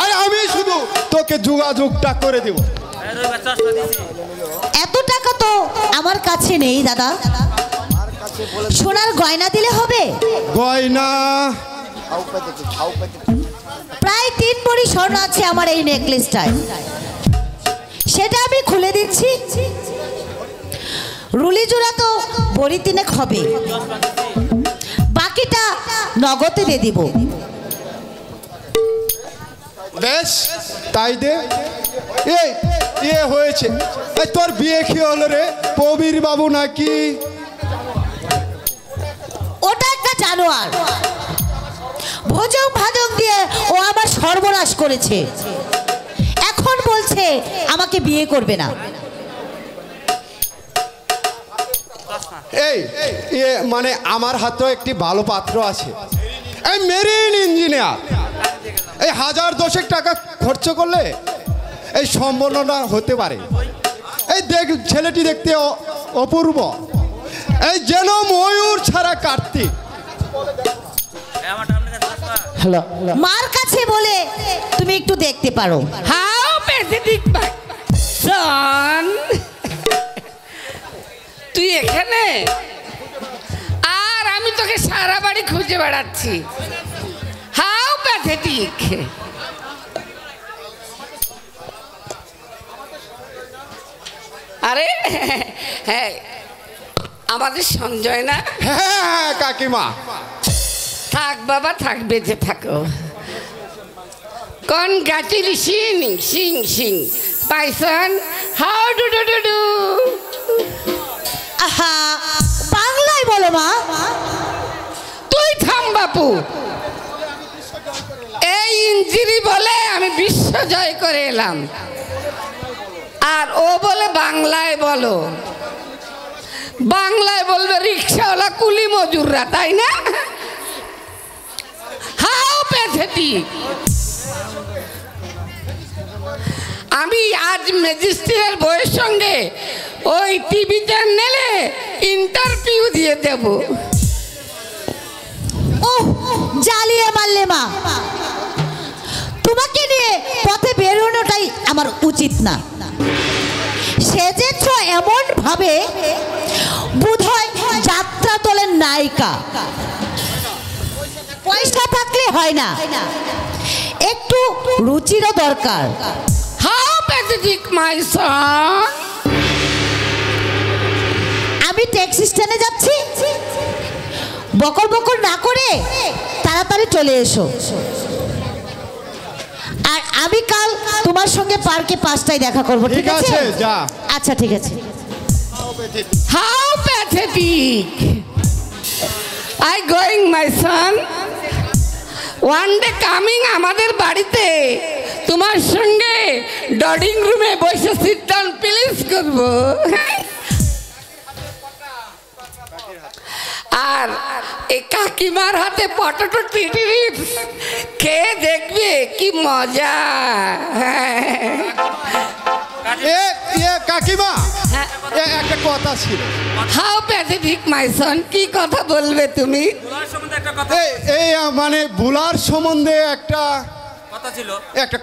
আর আমি শুধু তোকে যোগাযোগটা করে দিব। এত টাকা তো আমার কাছে নেই দাদা। সোনার গয়না দিলে হবে? গয়না প্রায় 3 ভরি স্বর্ণ আছে আমার এই নেকলেসটায়, সেটা আমি খুলে দিচ্ছি। রুলি জোড়া তো ভরি 3 হবে, বাকিটা নগদে দিয়ে দিব। বেশ তাই দে। এই হয়েছে, এই তোর বিয়ে কি হলো রে? প্রবীর বাবু নাকি? ওটা একটা জানোয়ার, ভোজক ভাজক দিয়ে ও আমার সর্বনাশ করেছে। এখন বলছে আমাকে বিয়ে করবে না। এই মানে আমার হাতেও একটি ভালো পাত্র আছে, এই মেরিন ইঞ্জিনিয়ার। এই 1000-10 টাকা খরচ করলে এই সম্পন্নটা হতে পারে। এই দেখ, ছেলেটি দেখতে অপূর্ব, এই যেন ময়ূর ছাড়া কার্তিক। মার কাছে বলে তুমি একটু দেখতে পারো। হাও প্যাথেটিক সন, তুই এখানে আর আমি তোকে সারা বাড়ি খুঁজে বেড়াচ্ছি। হাও প্যাথেটিক। আরে হ্যাঁ, আমাদের সঞ্জয় না? হ্যাঁ কাকিমা। থাক বাবা, থাক, বেঁচে থাকো। কনগ্রাচুলেশন সিং সিং পাইসন, how do do do do. আহা, বাংলায় বলো মা। তুই থাম বাপু, এই ইঞ্জিরি বলে আমি বিশ্ব জয় করে এলাম, আর ও বলে বাংলায় বলো। বাংলায় বলবে রিক্সাওয়ালা কুলি মজুররা, তাই না? হাও প্যাথেটিক। আমি আজ ম্যাজিস্ট্রেটের বইয়ের সঙ্গে ওই টিভি চ্যানেলে ইন্টারভিউ দিয়ে দেব। ও জ্বালিয়ে মারলে মা, তোমাকে নিয়ে পথে বেরোনোটাই আমার উচিত না। সেজেছ এমন ভাবে বোধহয় যাত্রা তোলের নায়িকা। পয়সা থাকলে হয় না, একটু রুচিরও দরকার। হাউ প্যাথেটিক মাই সন। আমি ট্যাক্সি স্ট্যান্ডে যাচ্ছি, বকর বকর না করে তাড়াতাড়ি চলে এসো। আর আমি কাল তোমার সঙ্গে পার্কে 5টায় দেখা করব, ঠিক আছে? যা। আচ্ছা ঠিক আছে। How pathetic. I going my Son. One day coming আমাদের বাড়িতে তোমার সঙ্গে ড্রয়িং রুমে বসে সিট ডাউন প্লিজ করব। আর এই কাকিমার হাতে পটেটো চিপস খেয়ে দেখবে কি মজা। কাকিমা, একটা কথা ছিল। হাউ প্যাথেটিক মাই সন। কি কথা বলবে তুমি? এই মানে বুলার সম্বন্ধে একটা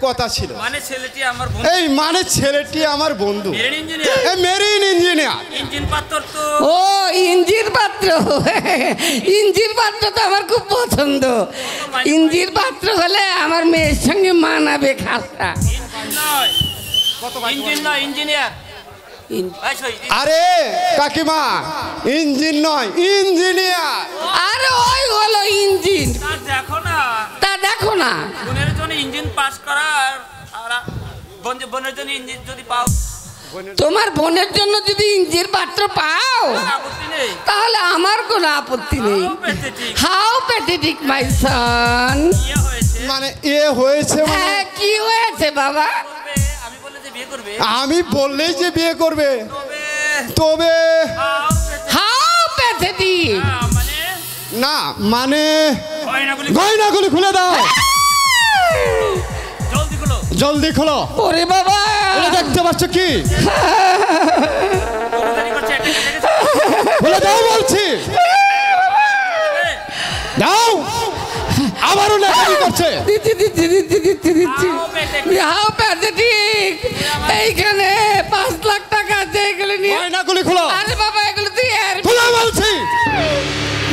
কথা ছিল। মানে ছেলেটি আমার বন্ধু। এই মানে ছেলেটি আমার বন্ধু, মেরিন ইঞ্জিনিয়ার। ইঞ্জিন পাত্র তো। ও ইঞ্জির পাত্র। ইঞ্জির পাত্র তো আমার খুব পছন্দ। ইঞ্জির পাত্র হলে আমার মেয়ের সঙ্গে মানাবে খাসা। ইঞ্জিন নয়, ইঞ্জিনিয়ার। আরে কাকিমা, ইঞ্জিন নয়, ইঞ্জিনিয়ার। আরে ওই হলো ইঞ্জিন। দেখো না, তা দেখো না, বোনের জন্য ইঞ্জিন পাস করার আর বোনের জন্য ইঞ্জিন যদি পাও, তোমার বোনের জন্য যদি ইঞ্জির পাত্র পাও আপত্তি নেই, তাহলে আমার কোনো আপত্তি নেই। হাউ প্যাথেটিক মাই সন। মানে হয়েছে মানে হ্যাঁ, কি হয়েছে বাবা? আমি বললেই যে বিয়ে করবে, তবে হাউ প্যাথেটিক। না মানে গয়নাগুলি খুলে দাও, জলদি খোলো। ওরে বাবা, এটা দেখতে পাচ্ছ কি? খুলে দাও বলছি, দাও। আবারও নাকি করছে? How pathetic. এইখানে 5 লাখ টাকা আছে, এগুলো নিয়ে গয়নাগুলি খোলো। আরে বাবা, এগুলো তুই আর খোলো বলছি,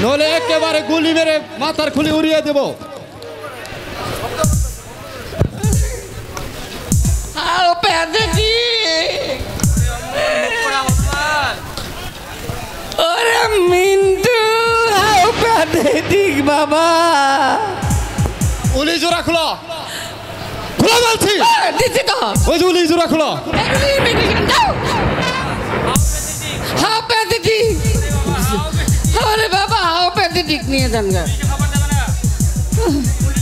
নলে একেবারে গুলি মেরে মাথার খুলি উড়িয়ে দেব। How pathetic. ওরে মিন্টু, হাউ প্যাথেটিক বাবা। উলি জোড়া খোলো, খোলো বলছি। দিচ্ছি তো, ওই যে উলি জোড়া খোলো। How pathetic. আরে বাবা, হাউ প্যাথেটিক নিয়ে যান গা।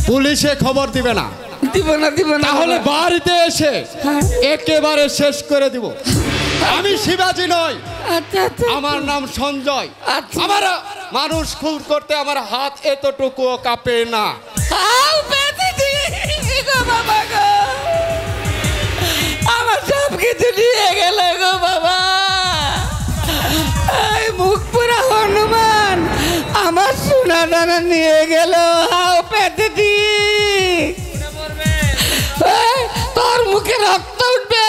পুলিশে খবর দিবে না, দিব না, দিব না। তাহলে বাড়িতে এসে একেবারে শেষ করে দিব। আমি শিবাজি নই, আচ্ছা আচ্ছা, আমার নাম সঞ্জয়। আমার মানুষ খুন করতে আমার হাত এতটুকুও কাঁপে না। হাউ প্যাথেটিক গো বাবা গো, আমার সব কিছু নিয়ে গেল গো বাবা। এই মুখ পুরা হনুমান আমার সোনা দানা নিয়ে গেল। How pathetic. তোর মুখে রক্ত উঠবে,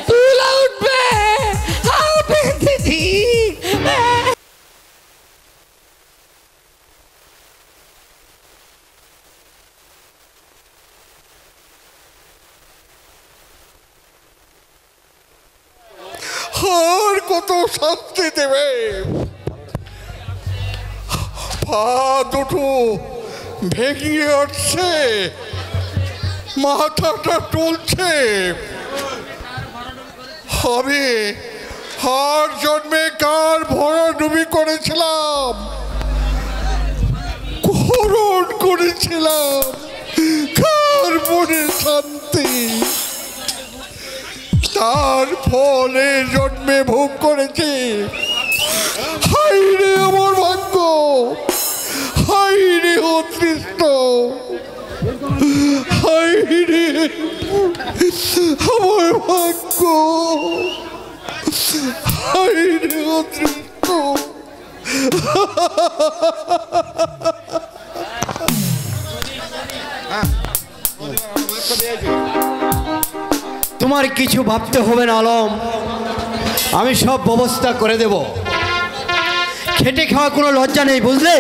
তুলা উঠবে। How pathetic. আর কত শান্তি দেবে? পা দুটো ভেঙে আসছে, মাথাটা টলছে। আমি আর জন্মে কার ভরাডুবি করেছিলাম, করণ করেছিলাম, কার মনে শান্তি, তার ফলে জন্মে ভোগ করেছি। হাই রে আমার ভাগ্য, হাই রে অদৃষ্ট, হাই রে আমার ভাগ্য হায় রে অতৃপ্ত। তোমার কিছু ভাবতে হবে না আলম, আমি সব ব্যবস্থা করে দেব। খেটে খাওয়া কোনো লজ্জা নেই, বুঝলে?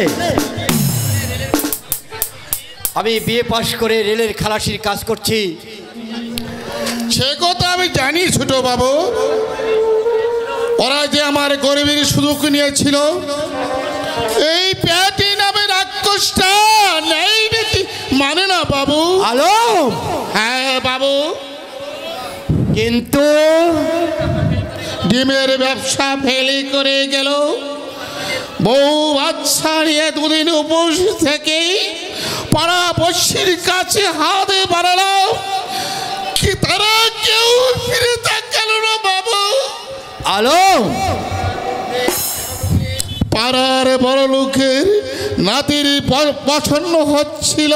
আমি বিএ পাশ করে রেলের খালাসির কাজ করছি। সে কথা আমি জানি ছোট বাবু। ওরা যে আমার গরিবের সুযোগ নিয়েছিল, এই প্যাটি নামে রাক্ষসটা নেই নীতি মানে না বাবু। আলম, হ্যাঁ বাবু, কিন্তু ডিমের ব্যবসা ফেলি করে গেল। বউ বাচ্চা নিয়ে দুদিন উপোস থেকে পাড়া পড়শির কাছে হাতে বাড়ালাম, কি তারা কেউ ফিরে তাকাল না বাবু। আলম, পাড়ার বড় লোকের নাতির পছন্দ হচ্ছিল,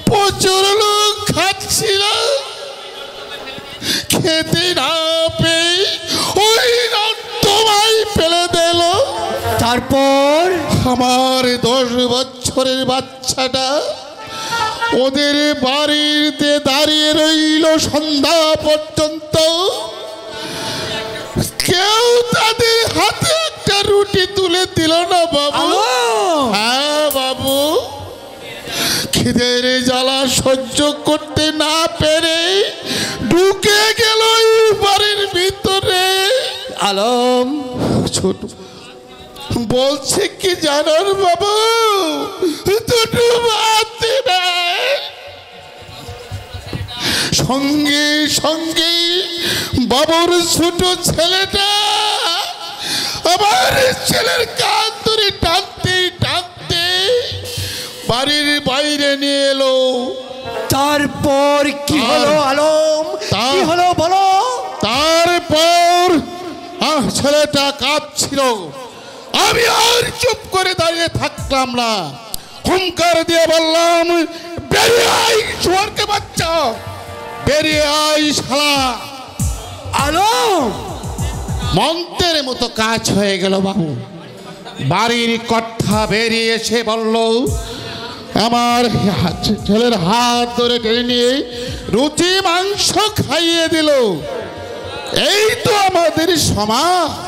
প্রচুর লোক খাচ্ছিল, খেতে না পেয়ে ওই তোমায় ফেলে দিল। তারপর আমার 10 বছরের বাচ্চাটা ওদের বাড়িতে দাঁড়িয়ে রইল সন্ধ্যা পর্যন্ত। কেউ তাদের হাতে একটা রুটি তুলে দিল না বাবু। হ্যাঁ বাবু, খিদের জ্বালা সহ্য করতে না পেরে ঢুকে গেল বাড়ির ভিতরে। আলম, ছোট বলছে কি জানার বাবু, দুটো ভাত দেয়। সঙ্গে সঙ্গে বাবুর ছোট ছেলেটা আমার ছেলের কান ধরে টানতে টানতে বাড়ির বাইরে নিয়ে এলো। তারপর কি হলো আলম, কি হলো বলো? তারপর ছেলেটা কাঁদছিল, আমি আর চুপ করে দাঁড়িয়ে থাকলাম না, হুঙ্কার দিয়ে বললাম, বেরিয়ে আয় শুয়োরকে বাচ্চা, বেরিয়ে আয় শালা। আলম, মন্ত্রের মতো কাজ হয়ে গেল বাবু। বাড়ির কর্তা বেরিয়ে এসে বলল, আমার ছেলের হাত ধরে টেনে নিয়ে রুটি মাংস খাইয়ে দিল। এই তো আমাদের সমাজ,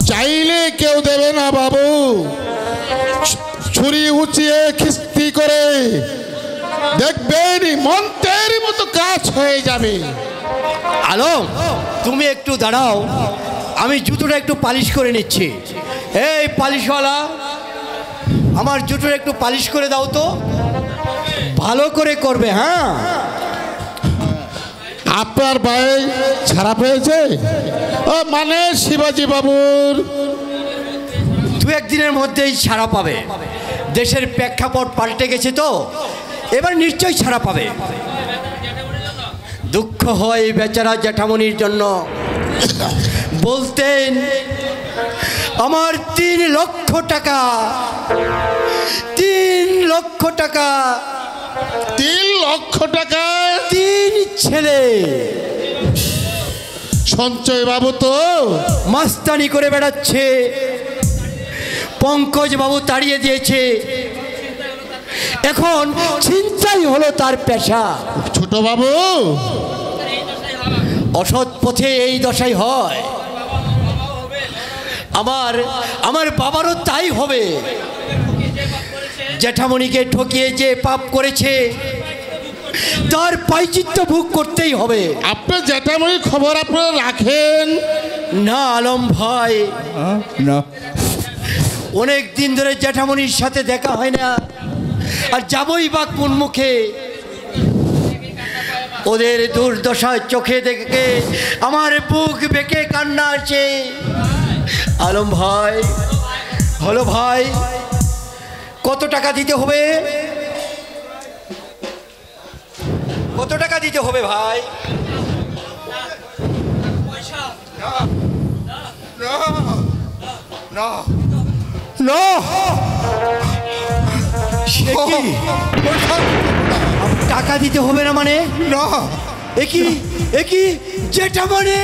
চাইলে কেউ দেবে না বাবু। ছুরি উঁচিয়ে খিস্তি করে দেখবেন মন্ত্রের মতো কাজ হয়ে যাবে। আলম, তুমি একটু দাঁড়াও, আমি জুতোটা একটু পালিশ করে নিচ্ছি। এই পালিশওয়ালা, আমার জুতোটা একটু পালিশ করে দাও তো, ভালো করে করবে। হ্যাঁ, আপনার ভাই ছাড়া পেয়েছে? ও মানে শিবাজি বাবুর 2-1 দিনের মধ্যেই ছাড়া পাবে। দেশের প্রেক্ষাপট পাল্টে গেছে তো, এবার নিশ্চয়ই ছাড়া পাবে। দুঃখ হয় বেচারা জ্যাঠামনির জন্য। বলতেন, আমার 3 লক্ষ টাকা, 3 লক্ষ টাকা, 3 লক্ষ টাকা, 3 ছেলে। সঞ্চয় বাবু তো মাস্তানি করে বেড়াচ্ছে, পঙ্কজ বাবু তাড়িয়ে দিয়েছে, এখন ছিনতাই হলো তার পেশা। ছোট বাবু, অসৎ পথে এই দশাই হয়। আমার বাবারও তাই হবে। জ্যাঠামণিকে ঠকিয়ে যে পাপ করেছে তার প্রায়শ্চিত্ত ভোগ করতেই হবে। আপনার জ্যাঠামণির খবর আপনারা রাখেন না আলম ভাই? না, অনেক দিন ধরে জ্যাঠামণির সাথে দেখা হয় না, আর যাবই বা কোন মুখে? ওদের দুর্দশা চোখে দেখে আমার বুক বেঁকে কান্না আসে। আলম ভাই, হলো ভাই, কত টাকা দিতে হবে? কত টাকা দিতে হবে ভাই? টাকা দিতে হবে না মানে? না একই জেঠামণি,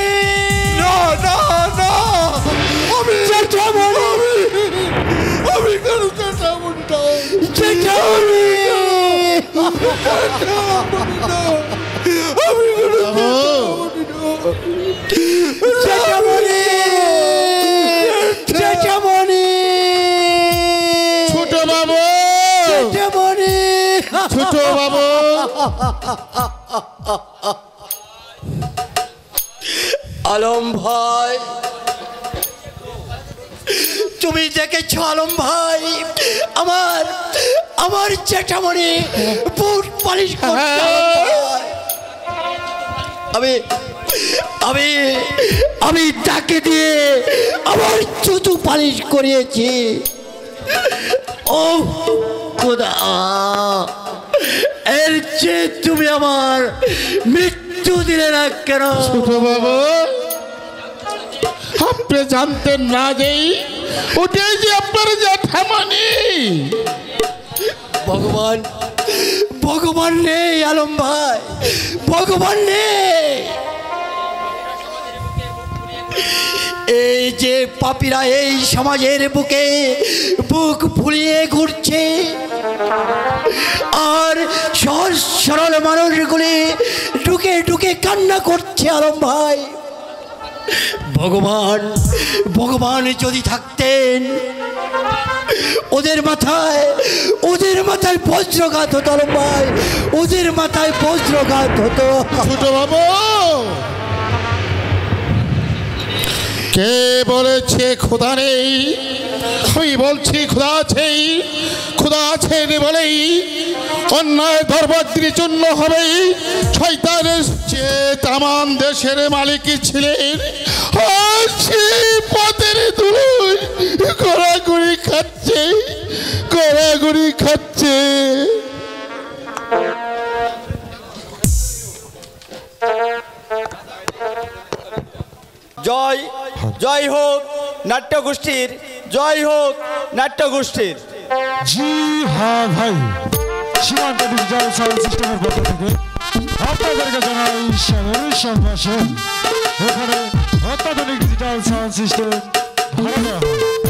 না না না, আমি জেঠামণি, আমি কেন জেঠামণিটা? জেঠামণি, আমি কেন জেঠামণি, জেঠামণি, ছোট বাবু, জেঠামণি, ছোট বাবু। আলম ভাই, তুমি দেখেছ আলম ভাই আমার জেঠামণি বুট পালিশ করছে। আমি তাকে দিয়ে আমার জুতো পালিশ করিয়েছি। ও খোদা, এর চেয়ে তুমি আমার মৃত্যু দিলে না কেন? ছোট বাবু, আপনি জানতেন না যে ওটাই যে আপনার জেঠামণি? ভগবান নেই আলম ভাই, ভগবান নেই। এই যে পাপীরা এই সমাজের বুকে বুক ফুলিয়ে ঘুরছে, আর সহজ সরল মানুষগুলি ঢুকে ঢুকে কান্না করছে আলম ভাই। ভগবান যদি থাকতেন ওদের মাথায় বজ্রঘাত হতো আলম ভাই, ওদের মাথায় বজ্রঘাত হতো। ছোট বাবু, কে বলেছে খোদা নেই? আমি বলছি খোদা আছেই। খোদা আছেন বলেই অন্যায় দরবাদ্রি চূর্ণ হবে। শয়তানের চেয়ে তামান দেশের মালিকই ছিলেন, আর সেই পথের ধুলোয় গড়াগড়ি খাচ্ছে। জয় হোক নাট্যগোষ্ঠীর, জয় হোক নাট্যগোষ্ঠীর। জি হ্যাঁ ভাই, সীমান্ত ডিজিটাল সাউন্ড সিস্টেমের পক্ষ থেকে আপনাদেরকে জানাই সম্ভাষণ। এখানে অত্যাধুনিক ডিজিটাল সাউন্ড সিস্টেম ভাড়া দেওয়া হয়।